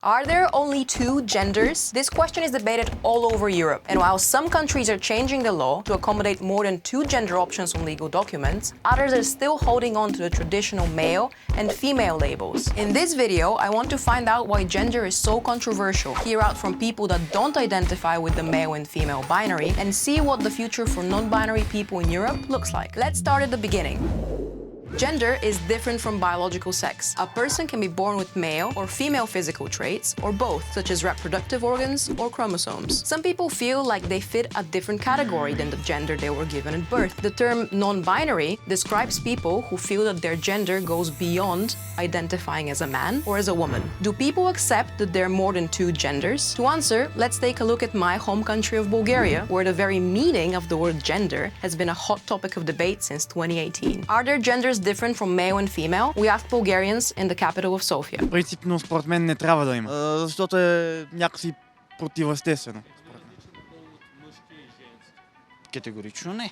Are there only two genders? This question is debated all over Europe, and while some countries are changing the law to accommodate more than two gender options on legal documents, others are still holding on to the traditional male and female labels. In this video, I want to find out why gender is so controversial, hear out from people that don't identify with the male and female binary, and see what the future for non-binary people in Europe looks like. Let's start at the beginning. Gender is different from biological sex. A person can be born with male or female physical traits, or both, such as reproductive organs or chromosomes. Some people feel like they fit a different category than the gender they were given at birth. The term non-binary describes people who feel that their gender goes beyond identifying as a man or as a woman. Do people accept that there are more than two genders? To answer, let's take a look at my home country of Bulgaria, where the very meaning of the word gender has been a hot topic of debate since 2018. Are there genders different from male and female? We asked Bulgarians in the capital of Sofia. Принципно, според мен не трябва да има, защото е някакси противоестествено. Категорично не.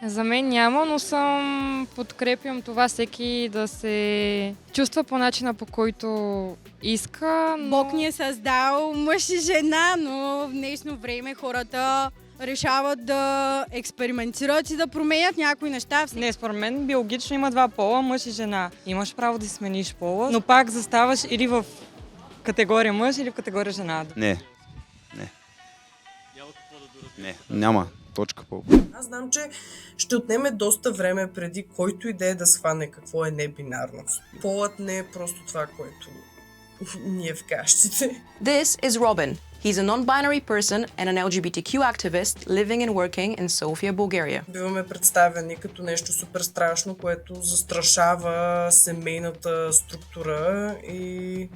За мен няма, но подкрепям това всеки да се чувства по начина, по който иска. Бог ни е създал мъж и жена, но в днешно време хората решават да експериментират и да променят някои неща. Не, според мен биологично има два пола, мъж и жена. Имаш право да си смениш пола, но пак заставаш или в категория мъж, или в категория жена. Не. Няма. Точка по. Аз знам, че ще отнеме доста време преди който и да е да схване какво е небинарност. Полът не е просто това, което ни е в кащите. This is Robin. He's a non-binary person and an LGBTQ activist living and working in Sofia, Bulgaria. Биваме представени като нещо супер страшно, което застрашава семейната структура и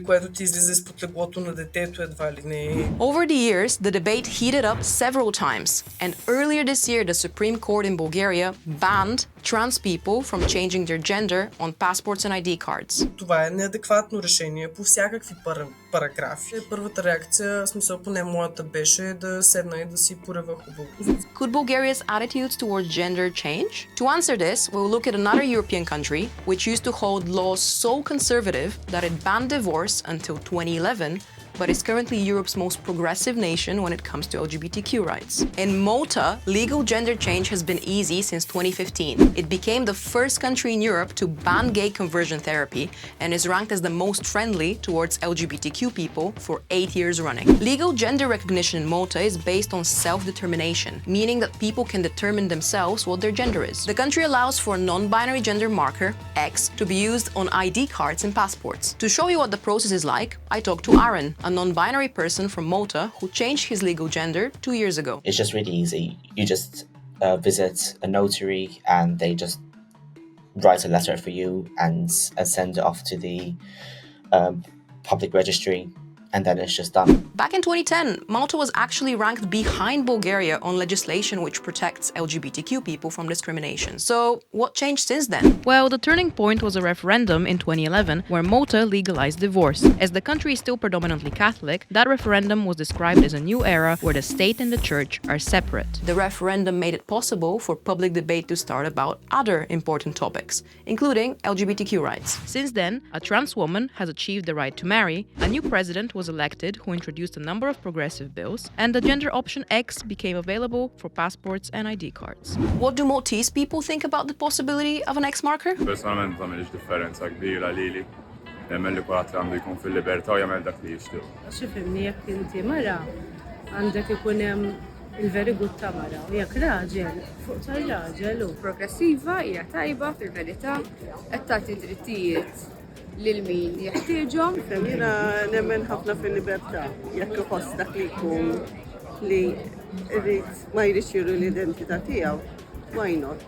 което ти излиза изпод леглото на детето едва ли не. Over the years, the debate heated up several times, and earlier this year, the Supreme Court in Bulgaria banned trans people from changing their gender on passports and ID cards. Това е неадекватно решение по всякакви параграфи. Първата реакция, смисъл поне моята, беше да седна и да си порева хубаво. Could Bulgaria's attitudes towards gender change? To answer this, we'll look at another European country which used to hold laws so conservative that it banned divorce until 2011, but is currently Europe's most progressive nation when it comes to LGBTQ rights. In Malta, legal gender change has been easy since 2015. It became the first country in Europe to ban gay conversion therapy and is ranked as the most friendly towards LGBTQ people for 8 years running. Legal gender recognition in Malta is based on self-determination, meaning that people can determine themselves what their gender is. The country allows for a non-binary gender marker, X, to be used on ID cards and passports. To show you what the process is like, I talked to Aaron, a non-binary person from Malta who changed his legal gender 2 years ago. It's just really easy. You just visit a notary and they just write a letter for you and send it off to the public registry, and then it's just done. Back in 2010, Malta was actually ranked behind Bulgaria on legislation which protects LGBTQ people from discrimination. So, what changed since then? Well, the turning point was a referendum in 2011 where Malta legalized divorce. As the country is still predominantly Catholic, that referendum was described as a new era where the state and the church are separate. The referendum made it possible for public debate to start about other important topics, including LGBTQ rights. Since then, a trans woman has achieved the right to marry, a new president was elected who introduced a number of progressive bills, and the gender option X became available for passports and ID cards. What do Maltese people think about the possibility of an X marker? Personalment ma mhix differenza kbira lili. Nemmen li kulħadd għandu jkun fil-libertà u jagħmel dak li jixtieq. Xifimni jekk inti mara għandek ikun hemm il-very good ta' mara u jekk raġel fuq tar-raġel u progressiva hija tajba fil-verità qed tagħti drittijiet lil min jeħtieġhom. Jiena nemmen ħafna fil-libertà jekk iħoss dak li jkun li jrid ma jridx juru l-identità tiegħu. Why not?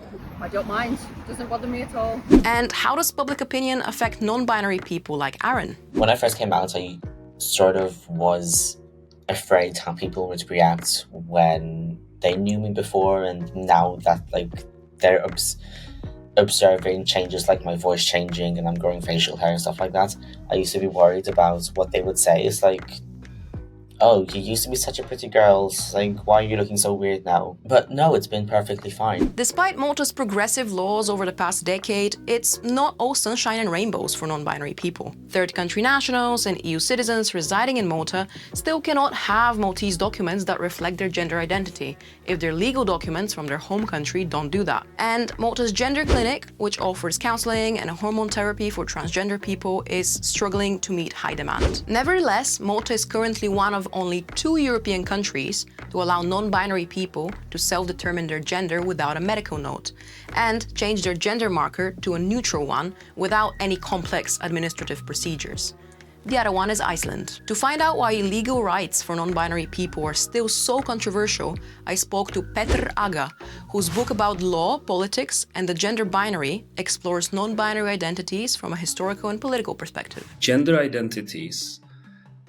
I don't mind. Doesn't bother me at all. And how does public opinion affect non-binary people like Aaron? When I first came out, I sort of was afraid how people would react when they knew me before, and now that they're observing changes like my voice changing and I'm growing facial hair and stuff like that, I used to be worried about what they would say. It's like, oh, you used to be such a pretty girl, like, why are you looking so weird now? But no, it's been perfectly fine. Despite Malta's progressive laws over the past decade, it's not all sunshine and rainbows for non-binary people. Third country nationals and EU citizens residing in Malta still cannot have Maltese documents that reflect their gender identity if their legal documents from their home country don't do that. And Malta's Gender Clinic, which offers counseling and hormone therapy for transgender people, is struggling to meet high demand. Nevertheless, Malta is currently one of only 2 European countries to allow non-binary people to self-determine their gender without a medical note and change their gender marker to a neutral one without any complex administrative procedures. The other one is Iceland. To find out why legal rights for non-binary people are still so controversial, I spoke to Petr Aga, whose book about law, politics, and the gender binary explores non-binary identities from a historical and political perspective. Gender identities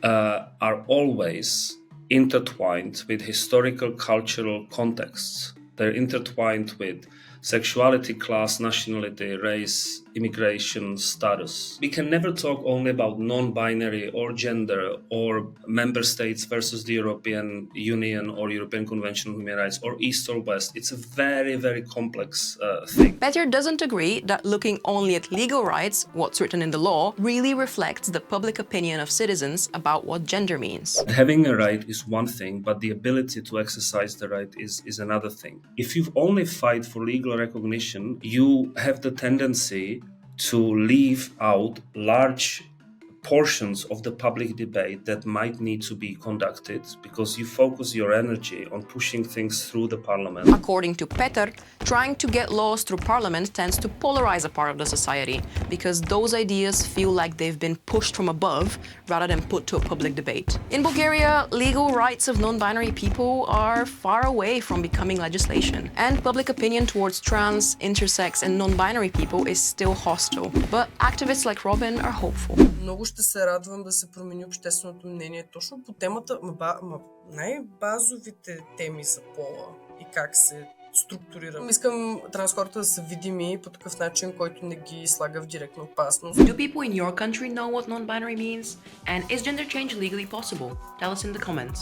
are always intertwined with historical cultural contexts. They're intertwined with sexuality, class, nationality, race, immigration, status. We can never talk only about non-binary or gender or member states versus the European Union or European Convention on Human Rights or East or West. It's a very, very complex thing. Petr doesn't agree that looking only at legal rights, what's written in the law, really reflects the public opinion of citizens about what gender means. Having a right is one thing, but the ability to exercise the right is another thing. If you only fight for legal recognition, you have the tendency to leave out large portions of the public debate that might need to be conducted because you focus your energy on pushing things through the parliament. According to Petr, trying to get laws through parliament tends to polarize a part of the society because those ideas feel like they've been pushed from above rather than put to a public debate. In Bulgaria, legal rights of non-binary people are far away from becoming legislation, and public opinion towards trans, intersex, and non-binary people is still hostile. But activists like Robin are hopeful. Много ще се радвам да се промени общественото мнение точно по темата, най-базовите теми за пола и как се структурира. Искам транскората да са видими по такъв начин, който не ги слага в директна опасност. Do people in your country know what non-binary means? And is gender change legally possible? Tell us in the comments.